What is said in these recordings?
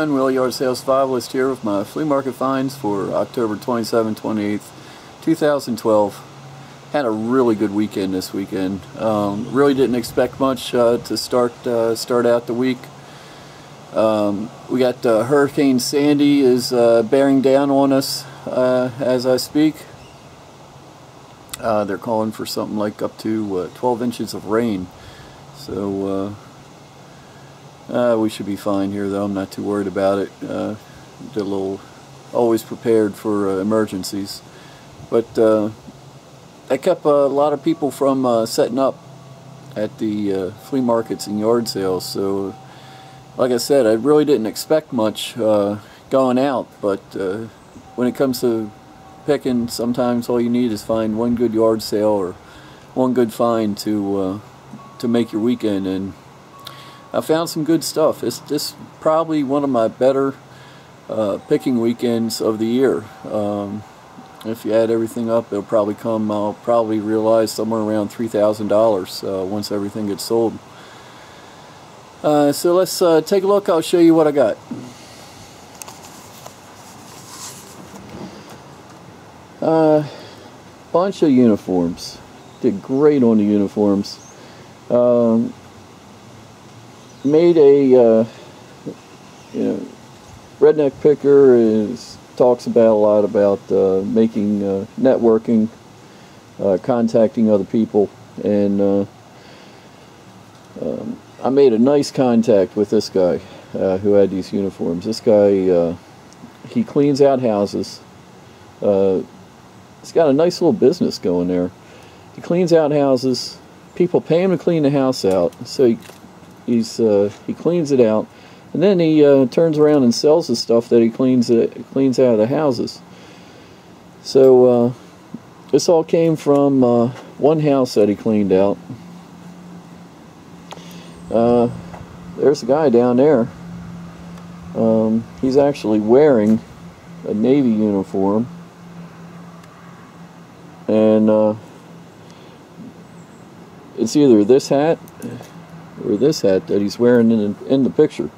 everyone, Will Yard Sales Survivalist here with my flea market finds for October 27th, 28th, 2012. Had a really good weekend this weekend. Really didn't expect much to start out the week. We got Hurricane Sandy is bearing down on us as I speak. They're calling for something like up to 12 inches of rain. So we should be fine here, though. I'm not too worried about it. Always prepared for emergencies. But that kept a lot of people from setting up at the flea markets and yard sales. So, like I said, I really didn't expect much going out. But when it comes to picking, sometimes all you need is find one good yard sale or one good find to make your weekend. And I found some good stuff. This is probably one of my better picking weekends of the year. If you add everything up, I'll probably realize somewhere around $3,000 once everything gets sold. So let's take a look. I'll show you what I got. Bunch of uniforms. Did great on the uniforms. Made a redneck picker talks about a lot about making networking, contacting other people, and I made a nice contact with this guy who had these uniforms. This guy he cleans out houses. He's got a nice little business going there. He cleans out houses. People pay him to clean the house out, so he cleans it out, and then he turns around and sells the stuff that he cleans out of the houses. So this all came from one house that he cleaned out. There's a guy down there. He's actually wearing a Navy uniform, and it's either this hat or this hat that he's wearing in the picture.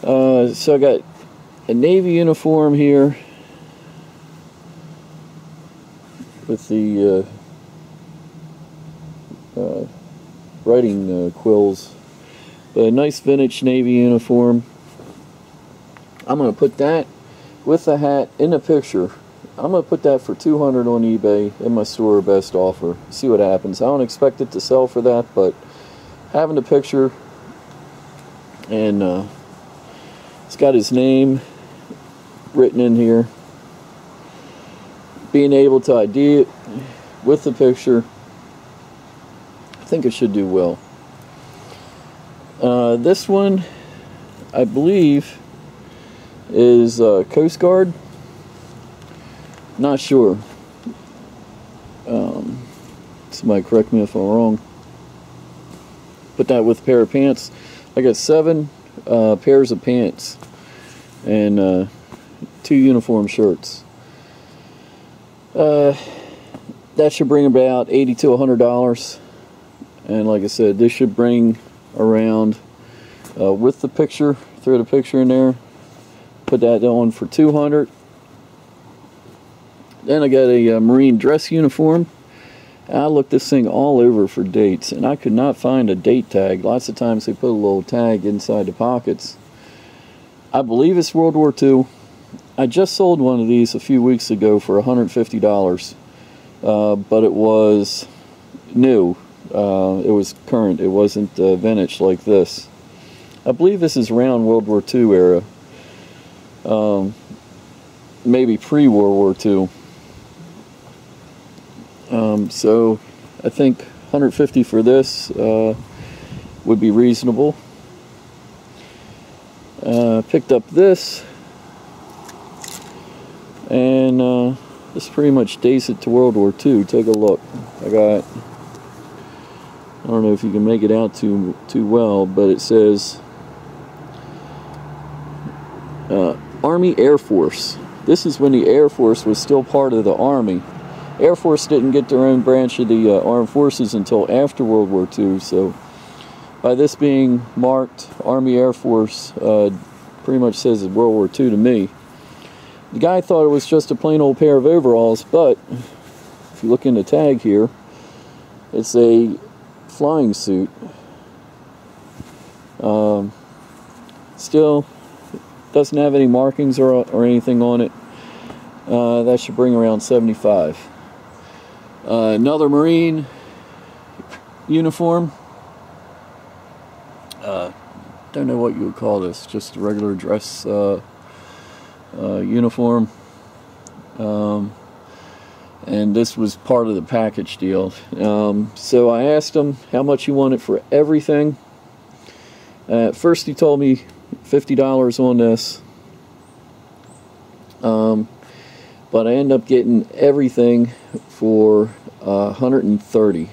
So I got a Navy uniform here with the writing quills, but a nice vintage Navy uniform. I'm going to put that with the hat in the picture. I'm going to put that for $200 on eBay in my store best offer. See what happens. I don't expect it to sell for that, but having the picture, and it's got his name written in here, being able to ID it with the picture, I think it should do well. This one, I believe, is Coast Guard. Not sure. Somebody correct me if I'm wrong. Put that with a pair of pants. I got 7 pairs of pants and 2 uniform shirts. That should bring about $80 to $100. And like I said, this should bring around with the picture. Throw the picture in there. Put that on for $200. Then I got a marine dress uniform. I looked this thing all over for dates, and I could not find a date tag. Lots of times they put a little tag inside the pockets. I believe it's World War II. I just sold one of these a few weeks ago for $150, but it was new. It was current. It wasn't vintage like this. I believe this is around World War II era. Maybe pre-World War II. So I think $150 for this would be reasonable. Picked up this, and this pretty much dates it to World War II. Take a look. I don't know if you can make it out too well, but it says Army Air Force. This is when the Air Force was still part of the Army. Air Force didn't get their own branch of the armed forces until after World War II, so by this being marked Army Air Force, Pretty much says it's World War II to me. The guy thought it was just a plain old pair of overalls, but if you look in the tag here, it's a flying suit. Still doesn't have any markings or anything on it. That should bring around $75. Another Marine uniform. Don't know what you would call this, just a regular dress uniform. And this was part of the package deal. So I asked him how much he wanted for everything. First he told me $50 on this. But I ended up getting everything for $130.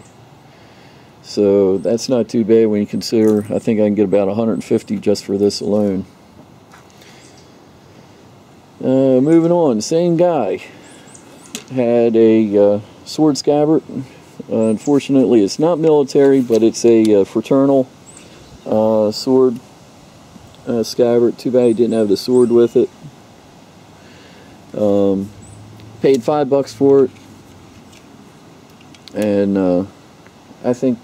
So that's not too bad when you consider I think I can get about $150 just for this alone. Moving on, same guy had a sword scabbard. Unfortunately it's not military, but it's a fraternal sword scabbard. Too bad he didn't have the sword with it. Paid $5 for it, and I think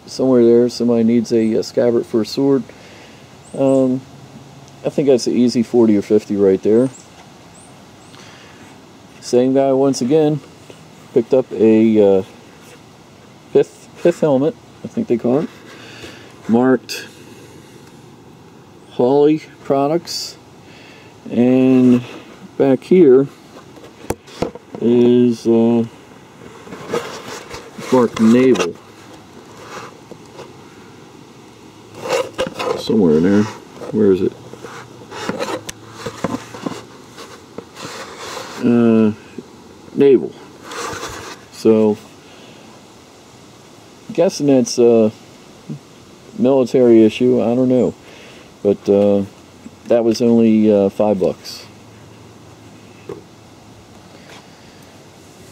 somewhere there somebody needs a scabbard for a sword. I think that's an easy 40 or 50 right there. Same guy once again picked up a fifth helmet, I think they call it, marked Hawley Products, and back here is marked Naval. Somewhere in there. Where is it? Naval. So, I'm guessing that's a military issue. I don't know. But that was only $5.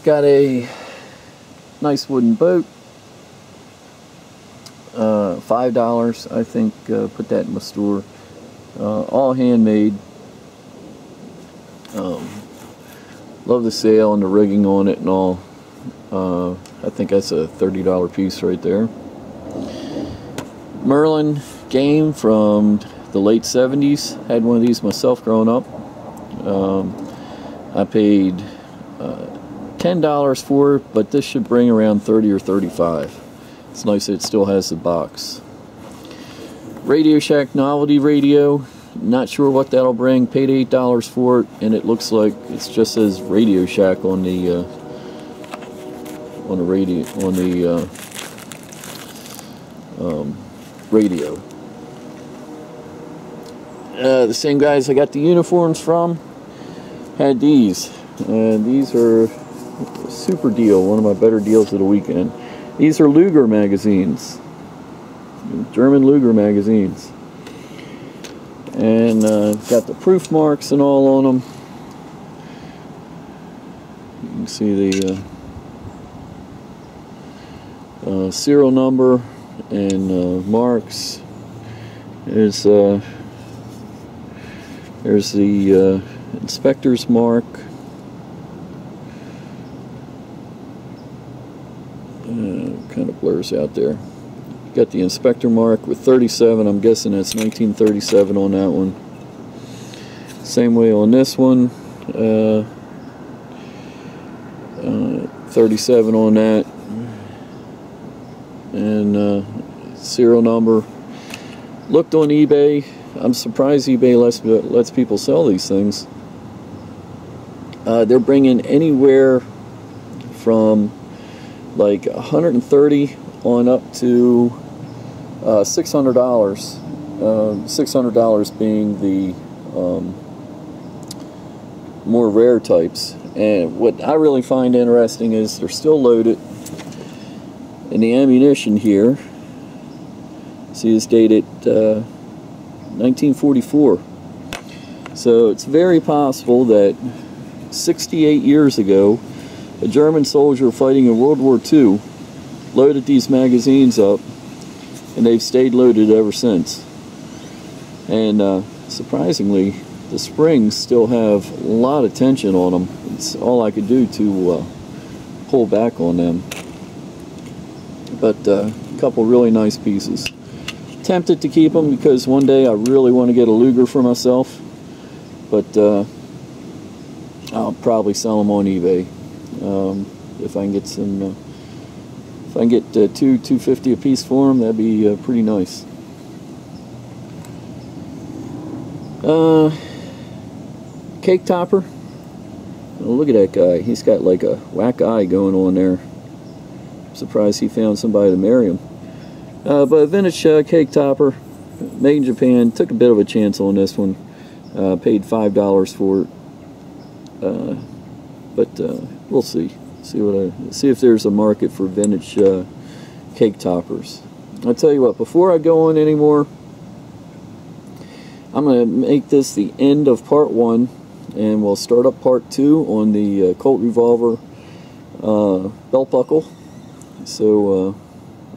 Got a nice wooden boat. $5, I think. Put that in my store. All handmade. Love the sail and the rigging on it and all. I think that's a $30 piece right there. Merlin game from the late 70s. Had one of these myself growing up. I paid $10 for it, but this should bring around 30 or 35. It's nice that it still has the box. Radio Shack novelty radio. Not sure what that'll bring. Paid $8 for it, and it looks like it just says Radio Shack on the radio radio. The same guys I got the uniforms from had these. These are a super deal, one of my better deals of the weekend. These are Luger magazines, German Luger magazines, and got the proof marks and all on them. You can see the serial number and marks. There's the inspector's mark. Kind of blurs out there. Got the inspector mark with 37. I'm guessing that's 1937 on that one. Same way on this one. 37 on that. And serial number. Looked on eBay. I'm surprised eBay lets people sell these things. They're bringing anywhere from like $130 on up to $600. $600 being the more rare types. And what I really find interesting is they're still loaded. And the ammunition here, see, is dated 1944. So it's very possible that 68 years ago, a German soldier fighting in World War II loaded these magazines up, and they've stayed loaded ever since. And surprisingly, the springs still have a lot of tension on them. It's all I could do to pull back on them. But a couple really nice pieces. Tempted to keep them because one day I really want to get a Luger for myself, but I'll probably sell them on eBay if I can get some. If I can get $250 a piece for them, that'd be pretty nice. Cake topper. Oh, look at that guy. He's got like a whack eye going on there. I'm surprised he found somebody to marry him. But a vintage cake topper, made in Japan. Took a bit of a chance on this one. Paid $5 for it. But we'll see. See if there's a market for vintage cake toppers. I'll tell you what. Before I go on anymore, I'm going to make this the end of part 1, and we'll start up part 2 on the Colt Revolver belt buckle. So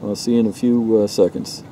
I'll see you in a few seconds.